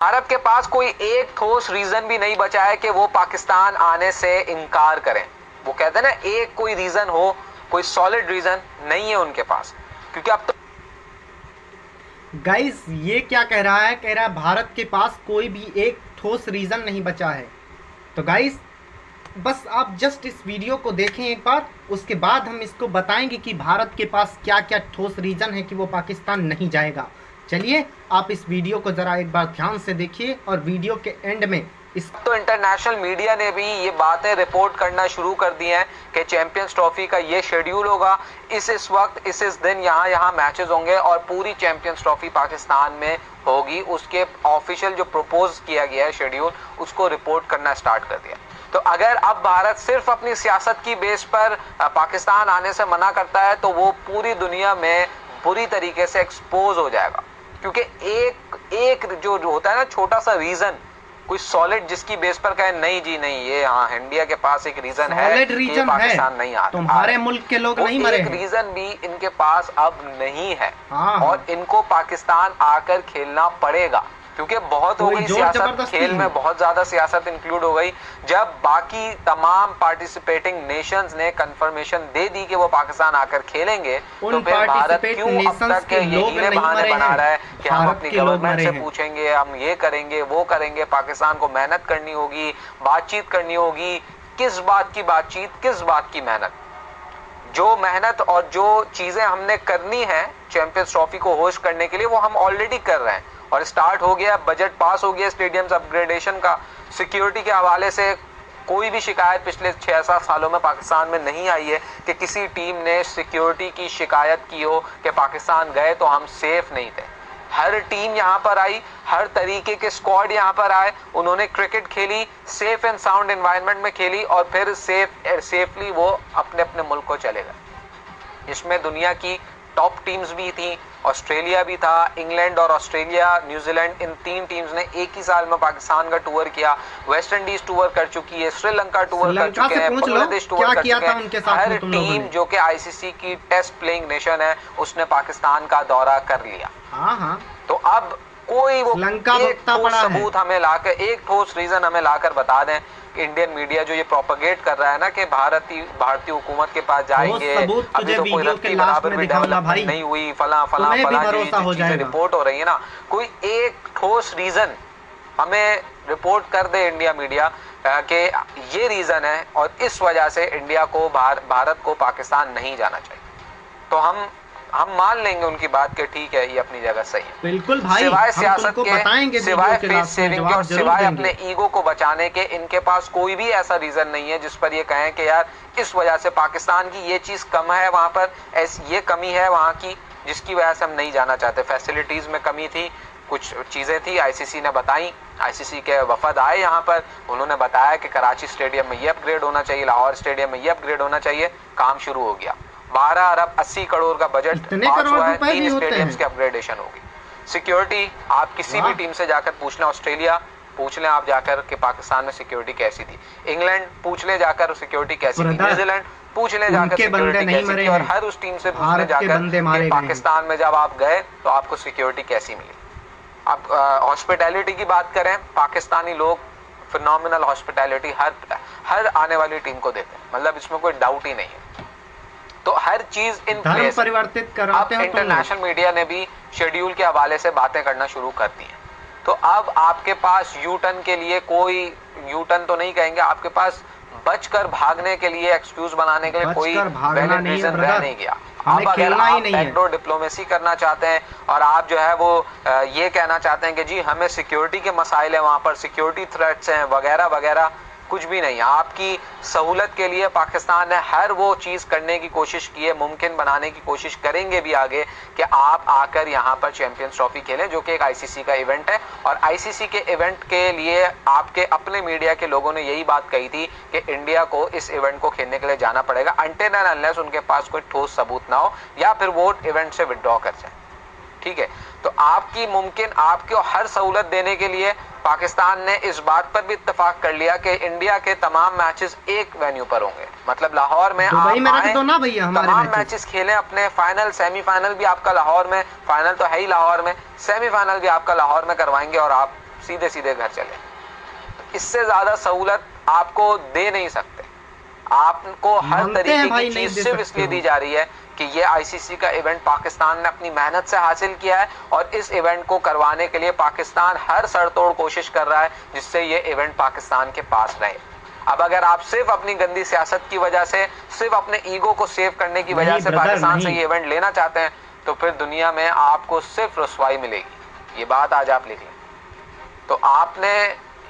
भारत के पास कोई एक ठोस रीजन भी नहीं बचा है कि वो पाकिस्तान आने से इनकार करें। वो कहते हैं ना, एक कोई रीजन हो, कोई सॉलिड रीजन नहीं है उनके पास, क्योंकि अब तो गाइस ये क्या कह रहा है? कह रहा है भारत के पास कोई भी एक ठोस रीज़न नहीं बचा है। तो गाइस बस आप जस्ट इस वीडियो को देखें एक बार, उसके बाद हम इसको बताएंगे कि भारत के पास क्या क्या ठोस रीज़न है कि वो पाकिस्तान नहीं जाएगा। चलिए आप इस वीडियो को ज़रा एक बार ध्यान से देखिए और वीडियो के एंड में इस तो इंटरनेशनल मीडिया ने भी ये बातें रिपोर्ट करना शुरू कर दी हैं कि चैंपियंस ट्रॉफी का ये शेड्यूल होगा, इस वक्त इस दिन यहाँ मैचेस होंगे और पूरी चैंपियंस ट्रॉफी पाकिस्तान में होगी। उसके ऑफिशियल जो प्रपोज किया गया है शेड्यूल, उसको रिपोर्ट करना स्टार्ट कर दिया। तो अगर अब भारत सिर्फ अपनी सियासत की बेस पर पाकिस्तान आने से मना करता है तो वो पूरी दुनिया में बुरी तरीके से एक्सपोज हो जाएगा, क्योंकि एक जो होता है ना छोटा सा रीजन, कोई सॉलिड जिसकी बेस पर कहे नहीं जी नहीं, ये हाँ इंडिया के पास एक रीजन है कि ये पाकिस्तान नहीं आ रहा, तुम्हारे मुल्क के लोग नहीं मरे एक रीजन भी इनके पास अब नहीं है। हाँ। और इनको पाकिस्तान आकर खेलना पड़ेगा, क्योंकि बहुत हो गई सियासत, खेल में बहुत ज्यादा सियासत इंक्लूड हो गई। जब बाकी तमाम पार्टिसिपेटिंग नेशंस ने कंफर्मेशन दे दी कि वो पाकिस्तान आकर खेलेंगे, तो फिर भारत क्यों अब तक ये बहाने बना रहा है कि हम अपनी गवर्नमेंट से पूछेंगे, हम ये करेंगे वो करेंगे। पाकिस्तान को मेहनत करनी होगी, बातचीत करनी होगी। किस बात की बातचीत, किस बात की मेहनत? जो मेहनत और जो चीजें हमने करनी है चैंपियंस ट्रॉफी को होस्ट करने के लिए, वो हम ऑलरेडी कर रहे हैं और स्टार्ट हो गया। बजट पास हो गया स्टेडियम्स अपग्रेडेशन का। सिक्योरिटी के हवाले से कोई भी शिकायत पिछले 6-7 सालों में पाकिस्तान में नहीं आई है कि किसी टीम ने सिक्योरिटी की शिकायत की हो कि पाकिस्तान गए तो हम सेफ नहीं थे। हर टीम यहाँ पर आई, हर तरीके के स्क्वाड यहाँ पर आए, उन्होंने क्रिकेट खेली, सेफ एंड साउंड एनवायरनमेंट में खेली और फिर सेफली वो अपने अपने मुल्क को चले गए। इसमें दुनिया की टॉप टीम्स भी थी, ऑस्ट्रेलिया भी था, इंग्लैंड और ऑस्ट्रेलिया, न्यूजीलैंड, इन 3 टीम्स ने एक ही साल में पाकिस्तान का टूर किया। वेस्ट इंडीज टूर कर चुकी है, श्रीलंका टूर कर चुके हैं, बांग्लादेश टूर कर चुके हैं। हर टीम जो कि आईसीसी की टेस्ट प्लेइंग नेशन है, उसने पाकिस्तान का दौरा कर लिया। तो अब कोई वो एक ठोस सबूत हमें लाकर, एक ठोस रीजन हमें लाकर बता दें कि इंडियन मीडिया जो ये प्रोपेगेट कर रहा है ना कि भारतीय हुकूमत के पास जाएंगे, अभी तो कोई रत्ती बराबर भी डेवलपमेंट नहीं हुई, फला चीजें रिपोर्ट हो रही है ना, कोई एक ठोस रीजन हमें रिपोर्ट कर दे इंडिया मीडिया कि ये रीजन है और इस वजह से इंडिया को भारत को पाकिस्तान नहीं जाना चाहिए, तो हम मान लेंगे उनकी बात के ठीक है, ये अपनी जगह सही है। बिल्कुल भाई, सिवाय सियासत के, सिवाय फेस सेविंग के और सिवाय अपने ईगो को बचाने के, इनके पास कोई भी ऐसा रीजन नहीं है जिस पर ये कहें कि यार इस वजह से पाकिस्तान की ये चीज कम है, वहां पर ये कमी है वहां की, जिसकी वजह से हम नहीं जाना चाहते। फैसिलिटीज में कमी थी, कुछ चीजें थी, आईसीसी ने बताई, आईसीसी के वफद आए यहाँ पर, उन्होंने बताया कि कराची स्टेडियम में ये अपग्रेड होना चाहिए, लाहौर स्टेडियम में ये अपग्रेड होना चाहिए। काम शुरू हो गया। 12 अरब 80 करोड़ का बजट पास हुआ है, 3 स्टेडियम्स की अपग्रेडेशन होगी। सिक्योरिटी आप किसी भी टीम से जाकर पूछ लें, ऑस्ट्रेलिया पूछ लें आप जाकर कि पाकिस्तान में सिक्योरिटी कैसी थी, इंग्लैंड पूछ ले जाकर सिक्योरिटी कैसी थी, न्यूजीलैंड पूछ ले जाकर सिक्योरिटी कैसी थी, और हर उस टीम से पूछ ले जाकर कि पाकिस्तान में जब आप गए तो आपको सिक्योरिटी कैसी मिली। आप हॉस्पिटैलिटी की बात करें, पाकिस्तानी लोग फिनोमिनल हॉस्पिटैलिटी हर आने वाली टीम को देते हैं, मतलब इसमें कोई डाउट ही नहीं है। तो हर चीज इन प्लेस परिवर्तित कराते हैं। इंटरनेशनल मीडिया ने भी शेड्यूल के हवाले से बातें करना शुरू कर दी है। तो अब आपके पास यू टर्न के लिए, कोई यू टर्न तो नहीं कहेंगे, आपके पास बचकर भागने के लिए, एक्सक्यूज बनाने के लिए कोई वैलिड रीजन रह नहीं गया। आप अगर आप बैकडोर डिप्लोमेसी करना चाहते हैं और आप जो है वो ये कहना चाहते हैं कि जी हमें सिक्योरिटी के मसाइल है, वहां पर सिक्योरिटी थ्रेट्स हैं वगैरह वगैरह, कुछ भी नहीं। आपकी सहूलत के लिए पाकिस्तान ने हर वो चीज करने की कोशिश की है, मुमकिन बनाने की कोशिश करेंगे भी आगे कि आप आकर यहाँ पर चैंपियंस ट्रॉफी खेलें, जो कि एक आईसीसी का इवेंट है। और आईसीसी के इवेंट के लिए आपके अपने मीडिया के लोगों ने यही बात कही थी कि इंडिया को इस इवेंट को खेलने के लिए जाना पड़ेगा अनटिल एंड अनलेस उनके पास कोई ठोस सबूत ना हो या फिर वो इवेंट से विड्रॉ कर जाए। ठीक है, तो आपकी मुमकिन आपको हर सहूलत देने के लिए पाकिस्तान ने इस बात पर भी इत्तेफाक कर लिया कि इंडिया के तमाम मैचेस एक वेन्यू पर होंगे, मतलब लाहौर में आप आए, तमाम मैचेस खेलें, अपने फाइनल सेमीफाइनल भी आपका लाहौर में, फाइनल तो है ही लाहौर में, सेमीफाइनल भी आपका लाहौर में करवाएंगे और आप सीधे सीधे घर चले। तो इससे ज्यादा सहूलत आपको दे नहीं सकते। आपको हर तरीके की चीज सिर्फ इसलिए दी जा रही है कि ये आईसीसी का इवेंट पाकिस्तान ने अपनी मेहनत से हासिल किया है और इस इवेंट को करवाने के लिए पाकिस्तान हर सड़तोड़ कोशिश कर रहा है जिससे ये इवेंट पाकिस्तान के पास रहे। अब अगर आप सिर्फ अपनी गंदी सियासत की वजह से, सिर्फ अपने ईगो को सेव करने की वजह से पाकिस्तान से ये इवेंट लेना चाहते हैं तो फिर दुनिया में आपको सिर्फ रुसवाई मिलेगी। ये बात आज आप लिख लें। तो आपने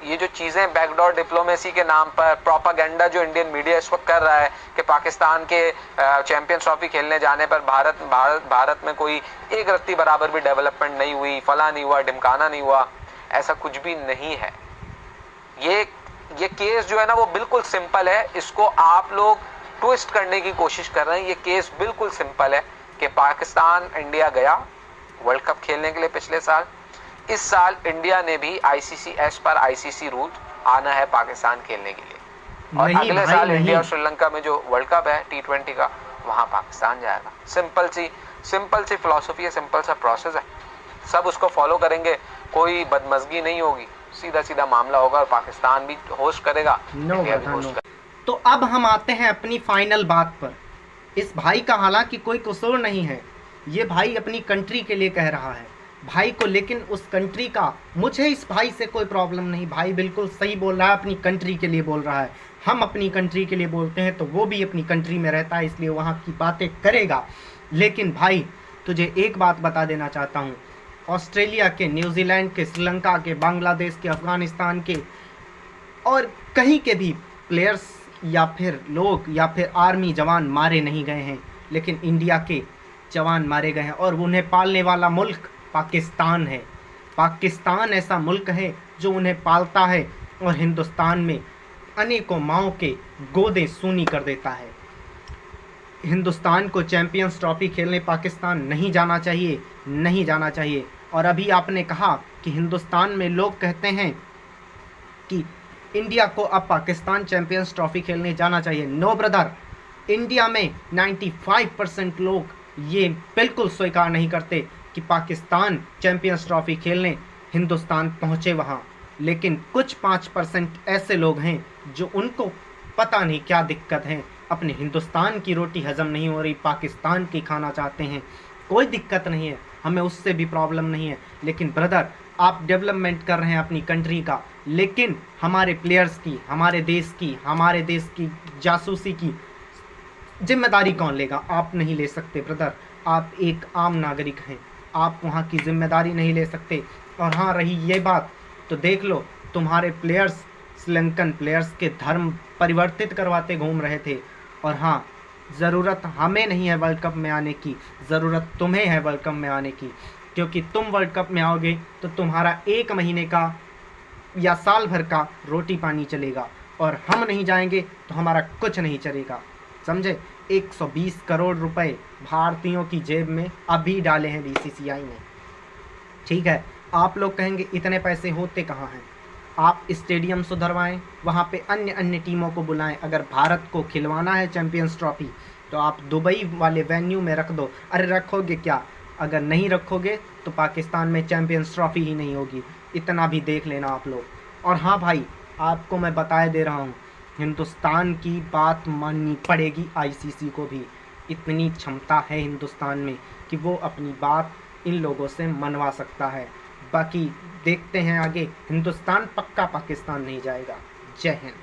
ये जो चीजें बैकडोर डिप्लोमेसी के नाम पर प्रोपागेंडा जो इंडियन मीडिया इस वक्त कर रहा है कि पाकिस्तान के चैंपियंस ट्रॉफी खेलने जाने पर भारत में कोई एक रत्ती बराबर भी डेवलपमेंट नहीं हुई, फला नहीं हुआ, ढिमकाना नहीं हुआ, ऐसा कुछ भी नहीं है। ये केस जो है ना वो बिल्कुल सिंपल है। इसको आप लोग ट्विस्ट करने की कोशिश कर रहे हैं। ये केस बिल्कुल सिंपल है कि पाकिस्तान इंडिया गया वर्ल्ड कप खेलने के लिए पिछले साल। इस साल इंडिया ने भी आईसीसी एस पर आईसीसी रूल आना है पाकिस्तान खेलने के लिए और अगले साल इंडिया और श्रीलंका में जो वर्ल्ड कप है T20 का, वहां पाकिस्तान जाएगा। सिंपल सी फिलॉसफी है, सिंपल सा प्रोसेस है। सब उसको फॉलो करेंगे, कोई बदमजगी नहीं होगी, सीधा सीधा मामला होगा और पाकिस्तान भी होस्ट करेगा, इंडिया भी होस्ट करेगा। तो अब हम आते हैं अपनी फाइनल बात पर। इस भाई का हालांकि कोई कसूर नहीं है, ये भाई अपनी कंट्री के लिए कह रहा है भाई को, लेकिन उस कंट्री का मुझे इस भाई से कोई प्रॉब्लम नहीं। भाई बिल्कुल सही बोल रहा है, अपनी कंट्री के लिए बोल रहा है। हम अपनी कंट्री के लिए बोलते हैं तो वो भी अपनी कंट्री में रहता है, इसलिए वहाँ की बातें करेगा। लेकिन भाई तुझे एक बात बता देना चाहता हूँ, ऑस्ट्रेलिया के, न्यूजीलैंड के, श्रीलंका के, बांग्लादेश के, अफगानिस्तान के और कहीं के भी प्लेयर्स या फिर लोग या फिर आर्मी जवान मारे नहीं गए हैं, लेकिन इंडिया के जवान मारे गए हैं और उन्हें पालने वाला मुल्क पाकिस्तान है। पाकिस्तान ऐसा मुल्क है जो उन्हें पालता है और हिंदुस्तान में अनेकों माओं के गोदे सूनी कर देता है। हिंदुस्तान को चैंपियंस ट्रॉफी खेलने पाकिस्तान नहीं जाना चाहिए, नहीं जाना चाहिए। और अभी आपने कहा कि हिंदुस्तान में लोग कहते हैं कि इंडिया को अब पाकिस्तान चैंपियंस ट्रॉफी खेलने जाना चाहिए। नो ब्रदर, इंडिया में 95% लोग ये बिल्कुल स्वीकार नहीं करते कि पाकिस्तान चैंपियंस ट्रॉफी खेलने हिंदुस्तान पहुँचे वहाँ। लेकिन कुछ 5% ऐसे लोग हैं जो उनको पता नहीं क्या दिक्कत है, अपने हिंदुस्तान की रोटी हजम नहीं हो रही, पाकिस्तान की खाना चाहते हैं। कोई दिक्कत नहीं है, हमें उससे भी प्रॉब्लम नहीं है। लेकिन ब्रदर, आप डेवलपमेंट कर रहे हैं अपनी कंट्री का, लेकिन हमारे प्लेयर्स की, हमारे देश की जासूसी की जिम्मेदारी कौन लेगा? आप नहीं ले सकते ब्रदर, आप एक आम नागरिक हैं, आप वहाँ की जिम्मेदारी नहीं ले सकते। और हाँ, रही ये बात तो देख लो, तुम्हारे प्लेयर्स श्रीलंकन प्लेयर्स के धर्म परिवर्तित करवाते घूम रहे थे। और हाँ, ज़रूरत हमें नहीं है वर्ल्ड कप में आने की, ज़रूरत तुम्हें है वर्ल्ड कप में आने की, क्योंकि तुम वर्ल्ड कप में आओगे तो तुम्हारा 1 महीने का या साल भर का रोटी पानी चलेगा, और हम नहीं जाएंगे तो हमारा कुछ नहीं चलेगा, समझे। 120 करोड़ रुपए भारतीयों की जेब में अभी डाले हैं बीसीसीआई ने, ठीक है। आप लोग कहेंगे इतने पैसे होते कहाँ हैं? आप स्टेडियम सुधरवाएं, वहाँ पे अन्य टीमों को बुलाएं। अगर भारत को खिलवाना है चैंपियंस ट्रॉफी तो आप दुबई वाले वेन्यू में रख दो। अरे रखोगे क्या? अगर नहीं रखोगे तो पाकिस्तान में चैंपियंस ट्रॉफी ही नहीं होगी, इतना भी देख लेना आप लोग। और हाँ भाई, आपको मैं बताए दे रहा हूँ, हिंदुस्तान की बात माननी पड़ेगी आईसीसी को भी। इतनी क्षमता है हिंदुस्तान में कि वो अपनी बात इन लोगों से मनवा सकता है। बाकी देखते हैं आगे, हिंदुस्तान पक्का पाकिस्तान नहीं जाएगा। जय हिंद।